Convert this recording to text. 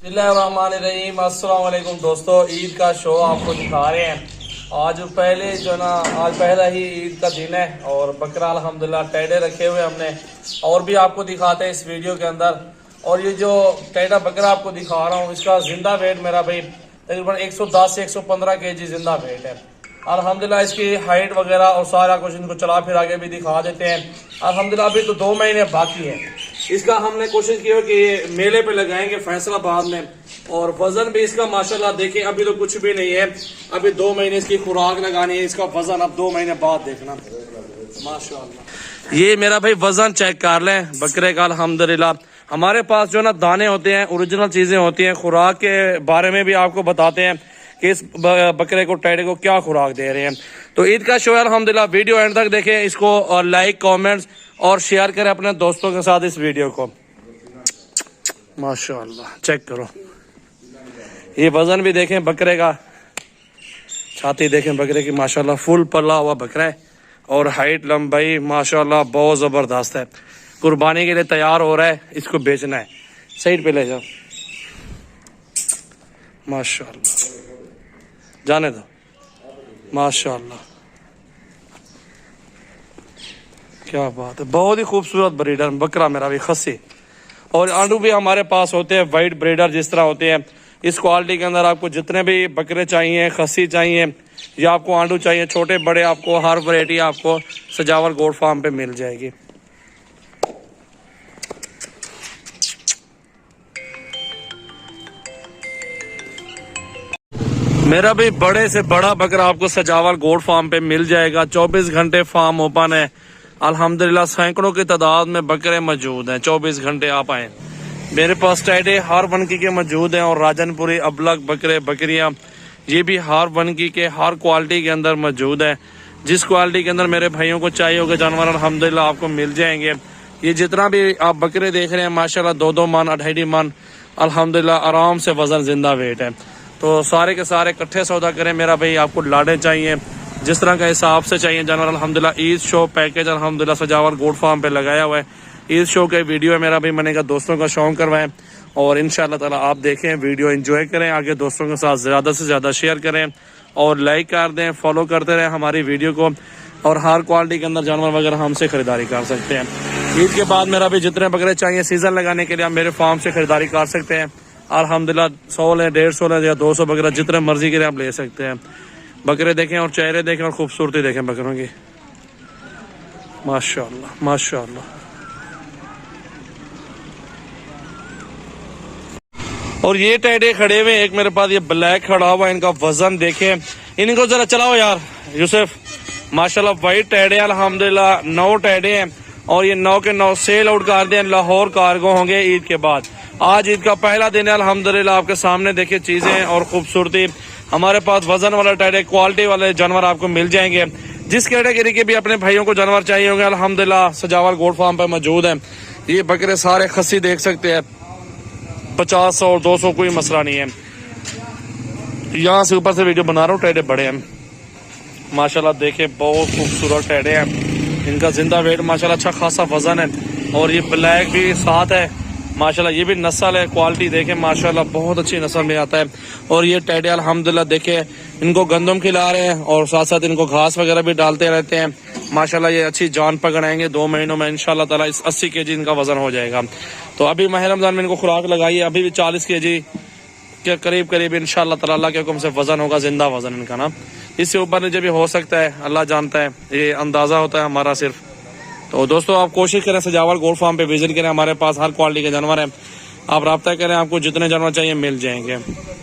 बिस्मिल्लाहिर्रहमानिर्रहीम। अस्सलाम वालेकुम दोस्तों, ईद का शो आपको दिखा रहे हैं। आज पहला ही ईद का दिन है और बकरा अल्हम्दुलिल्लाह टेढ़े रखे हुए हमने और भी आपको दिखाते हैं इस वीडियो के अंदर। और ये जो टेढ़ा बकरा आपको दिखा रहा हूँ, इसका जिंदा वेट मेरा भाई तकरीबन 110 से 115 kg जिंदा वेट है। अल्हम्दुलिल्लाह इसकी हाइट वगैरह और सारा कुछ इनको चला फिर आगे भी दिखा देते हैं। अल्हम्दुलिल्लाह अभी तो 2 महीने बाकी है। इसका हमने कोशिश की है कि ये मेले पे लगाएंगे फैसलाबाद में। और वजन भी इसका माशाल्लाह देखें, अभी तो कुछ भी नहीं है, अभी 2 महीने इसकी खुराक लगानी है। इसका वजन अब 2 महीने बाद देखना माशाल्लाह। ये मेरा भाई वजन चेक कर लें बकरे का। अल्हम्दुलिल्लाह हमारे पास जो ना दाने होते हैं, ओरिजिनल चीजें होती हैं। खुराक के बारे में भी आपको बताते हैं कि इस बकरे को टेढ़े को क्या खुराक दे रहे हैं। तो ईद का शो है अल्हम्दुलिल्लाह, वीडियो एंड तक देखें इसको और लाइक कमेंट्स और शेयर करें अपने दोस्तों के साथ इस वीडियो को। माशाल्लाह चेक करो, ये वजन भी देखें बकरे का, छाती देखें बकरे की माशाल्लाह फुल पला हुआ बकरा है। और हाइट लंबाई माशाल्लाह बहुत जबरदस्त है। कुर्बानी के लिए तैयार हो रहा है, इसको बेचना है। साइड पे ले जाओ, माशाल्लाह जाने दो। माशाल्लाह क्या बात है, बहुत ही खूबसूरत ब्रीडर बकरा मेरा भी खस्सी। और आंडू भी हमारे पास होते हैं वाइट ब्रीडर जिस तरह होते हैं। इस क्वालिटी के अंदर आपको जितने भी बकरे चाहिए, खस्सी चाहिए या आपको आंडू चाहिए, छोटे बड़े, आपको हर वैरायटी आपको सजावल गोट फार्म पे मिल जाएगी। मेरा भी बड़े से बड़ा बकरा आपको सजावल गोट फार्म पे मिल जाएगा। 24 घंटे फार्म ओपन है अल्हम्दुलिल्लाह। सैकड़ों की तादाद में बकरे मौजूद हैं, 24 घंटे आप आए। मेरे पास टाइडे हर वनकी के मौजूद हैं और राजनपुरी अबलग बकरे बकरियां ये भी हर वनकी के हर क्वालिटी के अंदर मौजूद है। जिस क्वालिटी के अंदर मेरे भाइयों को चाहिए होगा जानवर अल्हम्दुलिल्लाह आपको मिल जाएंगे। ये जितना भी आप बकरे देख रहे हैं माशाल्लाह 2-2 मन 2.5 मन अल्हम्दुलिल्लाह आराम से वजन जिंदा वेट है। तो सारे के सारे इकट्ठे सौदा करें मेरा भाई। आपको लाडे चाहिए, जिस तरह का हिसाब से चाहिए जानवर अल्हम्दुलिल्लाह। ईद शो पैकेज अल्हम्दुलिल्लाह सजावल गोट फार्म पे लगाया हुआ है। ईद शो के वीडियो है मेरा भाई, मैंने कहा दोस्तों का शौक करवाएं और इंशाल्लाह ताला आप देखें वीडियो एंजॉय करें, आगे दोस्तों के साथ ज्यादा से ज्यादा शेयर करें और लाइक कर दें, फॉलो करते रहें हमारी वीडियो को। और हर क्वालिटी के अंदर जानवर वगैरह हमसे खरीदारी कर सकते हैं। ईद के बाद मेरा भी जितने बकरे चाहिए सीजन लगाने के लिए आप मेरे फार्म से खरीदारी कर सकते हैं। अल्हम्दुलिल्लाह 100 है, 150 या 200 बकरा जितने मर्जी के लिए आप ले सकते हैं। बकरे देखें और चेहरे देखें और खूबसूरती देखें बकरों की, माशाल्लाह माशाल्लाह। और ये टेढ़े खड़े हुए, एक मेरे पास ये ब्लैक खड़ा हुआ, इनका वजन देखें। इनको जरा चलाओ यार यूसुफ, माशाल्लाह वाइट टेढ़े अल्हम्दुलिल्लाह 9 टेढ़े हैं और ये 9 के 9 सेल आउट कर दें। लाहौर कार्गो होंगे ईद के बाद। आज ईद का पहला दिन है अल्हम्दुलिल्लाह। आपके सामने देखिए चीजें और खूबसूरती। हमारे पास वजन वाला टेढ़े क्वालिटी वाले जानवर आपको मिल जाएंगे। जिस कैटेगरी के भी अपने भाइयों को जानवर चाहिए होंगे अल्हम्दुलिल्लाह सजावल गोट फार्म पर मौजूद है। ये बकरे सारे खस्सी देख सकते हैं, 50 और 200 कोई मसला नहीं है। यहाँ से ऊपर से वीडियो बना रहा हूँ, टेढ़े बड़े हैं माशाल्लाह। देखे बहुत खूबसूरत टेढ़े हैं, इनका जिंदा वेट माशाल्लाह अच्छा खासा वजन है। और ये ब्लैक भी साथ है माशाल्लाह, ये भी नस्ल है, क्वालिटी देखें माशाल्लाह बहुत अच्छी नस्ल में आता है। और ये टेढ़े अल्हम्दुलिल्लाह देखे इनको गंदम खिला रहे हैं और साथ साथ इनको घास वगैरह भी डालते रहते हैं माशाल्लाह। ये अच्छी जान पकड़ाएंगे 2 महीनों में इंशाल्लाह ताला। इस 80 kg इनका वजन हो जाएगा। तो अभी माह रमजान में इनको खुराक लगाई है, अभी भी 40 kg के करीब इंशाल्लाह ताला अल्लाह के हुक्म से वजन होगा, जिंदा वजन इनका ना। इससे ऊपर नीचे भी हो सकता है, अल्लाह जानता है, ये अंदाजा होता है हमारा सिर्फ। तो दोस्तों आप कोशिश करें सजावल गोट फार्म पे विजिट करें, हमारे पास हर क्वालिटी के जानवर हैं। आप रब्ता करें, आपको जितने जानवर चाहिए मिल जाएंगे।